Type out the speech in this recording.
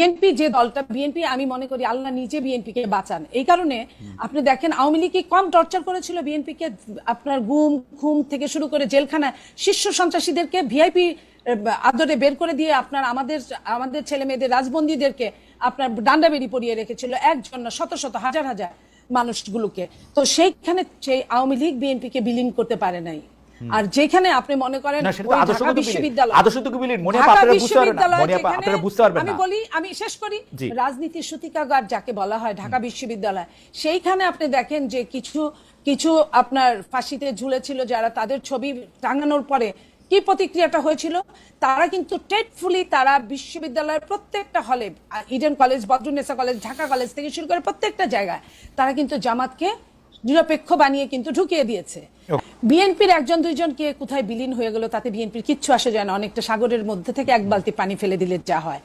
BNP যে দলটা, BNP আমি মনে করি আল্লাহ নিজে বিএনপি কে বাঁচান। এই কারণে আপনি দেখেন আওয়ামী লীগ কম টর্চার করেছিল বিএনপি কে, আপনার গুম খুম থেকে শুরু করে জেলখানায় শীর্ষ সন্ত্রাসীদেরকে ভিআইপি আদরে বের করে দিয়ে আপনার আমাদের ছেলে মেয়েদের রাজবন্দীদেরকে আপনার ডান্ডা বেরি পরিয়ে রেখেছিল, একজন না শত শত হাজার হাজার মানুষগুলোকে। তো সেইখানে সেই আওয়ামী লীগ বিএনপি কে বিলীন করতে পারে নাই। আর যেখানে আপনি মনে করেন ঢাকা বিশ্ববিদ্যালয়, আমি বলি, আমি শেষ করি, রাজনীতির সূতিকাগার যাকে বলা হয় ঢাকা বিশ্ববিদ্যালয়, সেইখানে আপনি দেখেন যে কিছু আপনার ফাঁসিতে ঝুলেছিল যারা, তাদের ছবি টাঙানোর পরে কি প্রতিক্রিয়াটা হয়েছিল, তারা কিন্তু টেটফুলি তারা বিশ্ববিদ্যালয়ের প্রত্যেকটা হলে, Eden college, Badrunnesa college, Dhaka college থেকে শুরু করে প্রত্যেকটা জায়গায় তারা কিন্তু জামাতকে নিরপেক্ষ বানিয়ে কিন্তু ঢুকিয়ে দিয়েছে। বিএনপির একজন দুইজন কে কোথায় বিলীন হয়ে গেল তাতে বিএনপির কিচ্ছু আসে যায় না, অনেকটা সাগরের মধ্যে থেকে এক বালতি পানি ফেলে দিলে যা হয়।